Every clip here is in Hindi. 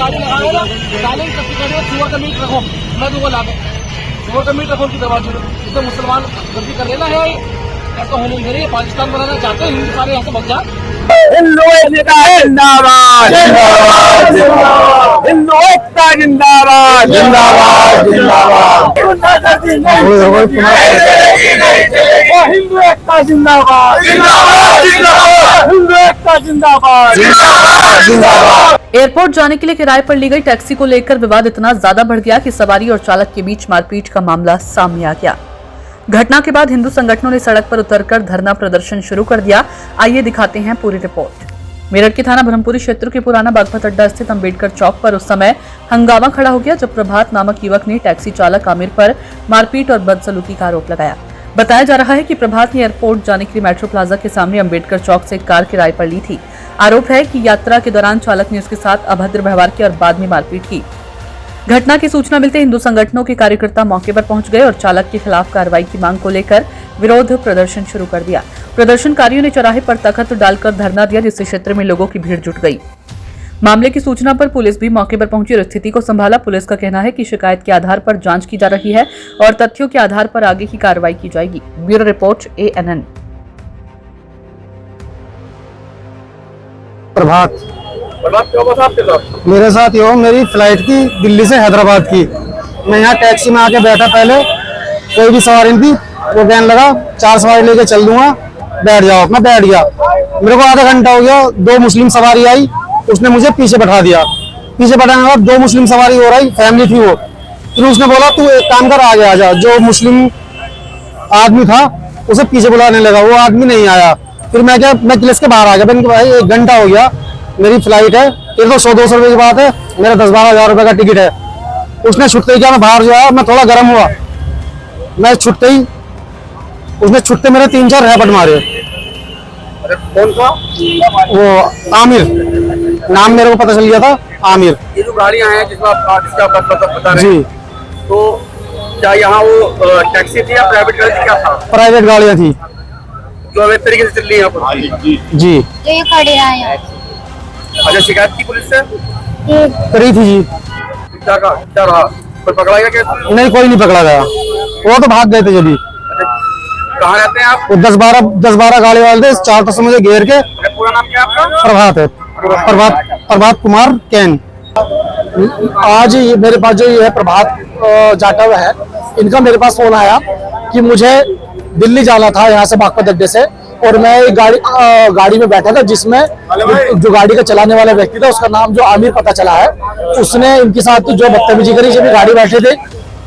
गाड़ी लगाओ ना, डालेंगे कभी करेंगे सुअर का मीट रखो, मैं दूंगा ला के सुअर का मीट रखो की दरवाजे में। इससे मुसलमान गलती कर लेना है, ऐसा होने नहीं रही। पाकिस्तान बनाना चाहते हैं, हिंदू सारे यहाँ से भग जाए। हिंदू एकता जिंदाबाद, हिंदू एकता जिंदाबाद, जिंदाबाद जिंदाबाद, हिंदू एकता जिंदाबाद, हिंदू एकता जिंदाबाद, जिंदाबाद। एयरपोर्ट जाने के लिए किराए पर ली गई टैक्सी को लेकर विवाद इतना ज्यादा बढ़ गया कि सवारी और चालक के बीच मारपीट का मामला सामने आ गया। घटना के बाद हिंदू संगठनों ने सड़क पर उतरकर धरना प्रदर्शन शुरू कर दिया। आइए दिखाते हैं पूरी रिपोर्ट। मेरठ के थाना ब्रह्मपुरी क्षेत्र के पुराना बागपत अड्डा स्थित अंबेडकर चौक पर उस समय हंगामा खड़ा हो गया जब प्रभात नामक युवक ने टैक्सी चालक आमिर पर मारपीट और बदसलूकी का आरोप लगाया। बताया जा रहा है कि प्रभात ने एयरपोर्ट जाने के लिए मेट्रो प्लाजा के सामने अंबेडकर चौक से कार किराए पर ली थी। आरोप है कि यात्रा के दौरान चालक ने उसके साथ अभद्र व्यवहार किया और बाद में मारपीट की। घटना की सूचना मिलते हिंदू संगठनों के कार्यकर्ता मौके पर पहुंच गए और चालक के खिलाफ कार्रवाई की मांग को लेकर विरोध प्रदर्शन शुरू कर दिया। प्रदर्शनकारियों ने चौराहे पर तख्त डालकर धरना दिया, जिससे क्षेत्र में लोगों की भीड़ जुट गई। मामले की सूचना पर पुलिस भी मौके पर पहुंची और स्थिति को संभाला। पुलिस का कहना है कि शिकायत के आधार पर जांच की जा रही है और तथ्यों के आधार पर आगे की कार्रवाई की जाएगी। Bureau report ANN। प्रभात क्या हुआ था आपके साथ? मेरे साथ ये मेरी फ्लाइट थी दिल्ली से हैदराबाद की। मैं यहाँ टैक्सी में आके बैठा, पहले कोई भी सवारी नहीं थी, वो कहने लगा 4 सवारी लेके चल दूंगा, बैठ जाओ। मैं बैठ गया। मेरे को आधा घंटा हो गया, 2 मुस्लिम सवारी आई, उसने मुझे पीछे बैठा दिया। पीछे बैठाने के बाद 2 मुस्लिम सवारी हो रही, फैमिली थी वो। फिर उसने बोला तू एक काम कर, आगे आ जा। जो मुस्लिम आदमी था उसे पीछे बुलाने लगा, वो आदमी नहीं आया। फिर मैं क्लिस के बाहर आ गया। भाई 1 घंटा हो गया, मेरी फ्लाइट है, ये तो 100-200 रुपए की बात है, मेरा 10-12 हजार रुपए का टिकट है। उसने छुटते ही क्या, मैं बाहर जो आया, मैं थोड़ा गर्म हुआ। मैं छुटते ही उसने छुटते मेरे 3-4 रैपट मारे। कौन सा? वो आमिर, नाम मेरे को पता चल गया था, आमिर। ये जो गाड़ियां हैं जिसका आप बता रहे हैं, जी, तो क्या यहाँ वो टैक्सी थी या प्राइवेट गाड़ी थी, क्या था? प्राइवेट गाड़ियाँ थी जो अवैध तरीके से चल रही है यहाँ पर। जी। ये खड़े हैं यहाँ। अच्छा, शिकायत की पुलिस से करी थी जी। क्या रहा? कोई पकड़ा गया क्या? नहीं, कोई नहीं पकड़ा गया, वो तो भाग गए थे जल्दी। कहाँ रहते हैं आप? वो 10-12 गाड़ी वाले थे, 4 तो से मुझे घेर के। पूरा नाम क्या है आपका? प्रभात है, प्रभात कुमार कैन। आज ये मेरे पास जो ये है प्रभात जाटव है, इनका मेरे पास फोन आया कि मुझे दिल्ली जाना था यहाँ से बागपत अड्डे से, और मैं एक गाड़ी में बैठा था जिसमें जो गाड़ी का चलाने वाला व्यक्ति था उसका नाम जो आमिर पता चला है, उसने इनके साथ जो बदतमीजी करी। जब गाड़ी बैठे थे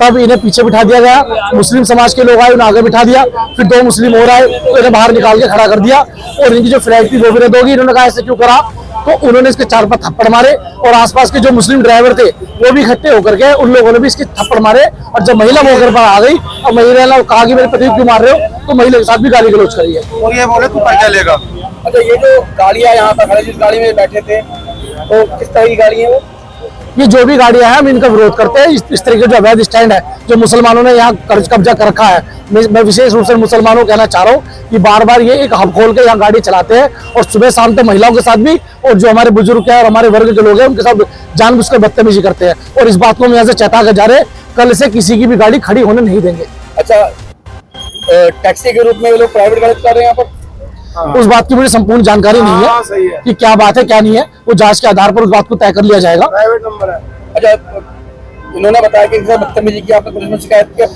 तब इन्हें पीछे बिठा दिया गया। मुस्लिम समाज के लोग आए, उन्हें आगे बिठा दिया। फिर 2 मुस्लिम और आए तो इन्हें बाहर निकाल के खड़ा कर दिया, और इनकी जो फ्लाइट थी वो भी रद्द होगी। इन्होंने कहा ऐसे क्यों करा, तो उन्होंने इसके 4 थप्पड़ मारे, और आसपास के जो मुस्लिम ड्राइवर थे वो भी इकट्ठे होकर के उन लोगों ने भी इसके थप्पड़ मारे। और जब महिला मौके पर आ गई और महिला ने कहा कि मेरे पति क्यों मार रहे हो, तो महिला के साथ भी गाली गलौज करी है और ये बोले तू क्या लेगा। अच्छा, ये जो गाड़ियाँ यहाँ पर खड़े, जिस गाड़ी में बैठे थे, तो किस तरह की गाड़ी है वो? ये जो भी गाड़ियां हैं हम इनका विरोध करते हैं। इस तरीके जो अवैध स्टैंड है जो मुसलमानों ने यहाँ कब्जा कर रखा है, मैं विशेष रूप से मुसलमानों को कहना चाह रहा हूँ कि बार बार ये एक हब खोल के यहाँ गाड़ी चलाते हैं, और सुबह शाम तो महिलाओं के साथ भी, और जो हमारे बुजुर्ग है और हमारे वर्ग के लोग हैं उनके साथ जानबूझकर बदतमीजी करते हैं। और इस बात को हम यहाँ से चेता कर जा रहे हैं, कल से किसी की भी गाड़ी खड़ी होने नहीं देंगे। अच्छा, टैक्सी के रूप में लोग प्राइवेट गाड़ी चला रहे हैं यहाँ पर? उस बात की मुझे संपूर्ण जानकारी नहीं है कि क्या बात है क्या नहीं है, वो जांच के आधार पर उस बात को तय कर लिया जाएगा। प्राइवेट नंबर है। अच्छा, इन्होंने बताया कि इनसे बदतमीजी की, आपने पुलिस में शिकायत की?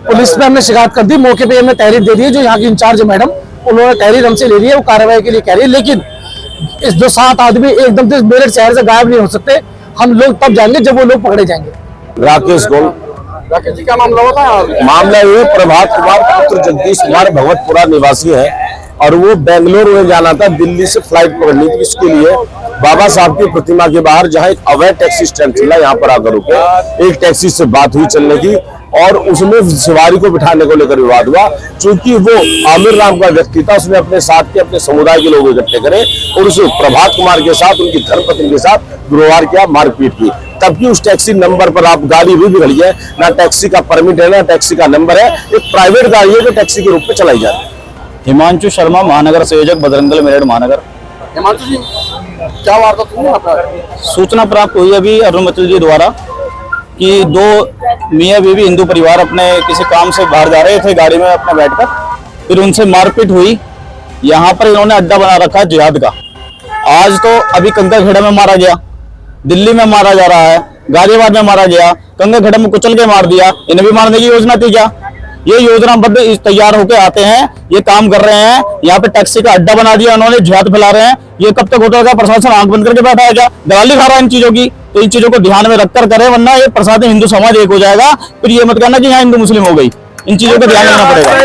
पुलिस में हमने शिकायत कर दी, मौके पे हमने तहरीर दे दी है। जो यहाँ की इंचार्ज है मैडम, उन्होंने तहरीर हमसे ले ली है, वो कार्रवाई के लिए कह रही है। लेकिन इस जो 7 आदमी एकदम से मेरठ शहर से गायब नहीं हो सकते, हम लोग तब जाएंगे जब वो लोग पकड़े जाएंगे। राकेश गोल। राकेश जी, क्या मामला हुआ था? मामला ये प्रभात कुमार पुत्र जगदीश कुमार भगवतपुरा निवासी है, और वो बेंगलोर में जाना था, दिल्ली से फ्लाइट पकड़नी थी। इसके लिए बाबा साहब की प्रतिमा के बाहर जहाँ एक अवैध टैक्सी स्टैंड चला, यहाँ पर आकर रुके। एक टैक्सी से बात हुई चलने की, और उसमें सवारी को बिठाने को लेकर विवाद हुआ। चूंकि वो आमिर नाम का व्यक्ति था, उसने अपने साथ के अपने समुदाय के लोग इकट्ठे करे और उसे प्रभात कुमार के साथ, उनकी धर्मपत्नी के साथ दुर्व्यवहार किया, मारपीट की। तबकि उस टैक्सी नंबर पर आप गाड़ी भी खड़ी है, ना टैक्सी का परमिट है, ना टैक्सी का नंबर है। एक प्राइवेट गाड़ी है जो टैक्सी के रूप में चलाई जाती है। हिमांशु शर्मा, महानगर संयोजक, बजरंग दल मेरठ महानगर। हिमांशु जी, क्या वारदात हुई आपका? सूचना प्राप्त हुई अभी अरुण मित्तल जी द्वारा कि दो मियाँ बीवी हिंदू परिवार अपने किसी काम से बाहर जा रहे थे गाड़ी में अपने बैठकर, फिर उनसे मारपीट हुई। यहाँ पर इन्होंने अड्डा बना रखा है जिहाद का। आज तो अभी कंकड़खेड़ा में मारा गया, दिल्ली में मारा जा रहा है, गाजियाबाद में मारा गया, कंकड़खेड़ा में कुचल के मार दिया। इन्हें भी मारने की योजना थी क्या? ये योजनाबद्ध तैयार होकर आते हैं, ये काम कर रहे हैं। यहाँ पे टैक्सी का अड्डा बना दिया उन्होंने, जिहाद फैला रहे हैं। ये कब तक होता है? प्रशासन आंख बंद करके बैठा है क्या? दलाली खा रहा है इन चीजों की। तो इन चीजों को ध्यान में रखकर करे, वरना ये प्रशासन हिंदू समाज एक हो जाएगा। फिर ये मत कहना कि यहाँ हिंदू मुस्लिम हो गई। इन चीजों को ध्यान रखना पड़ेगा।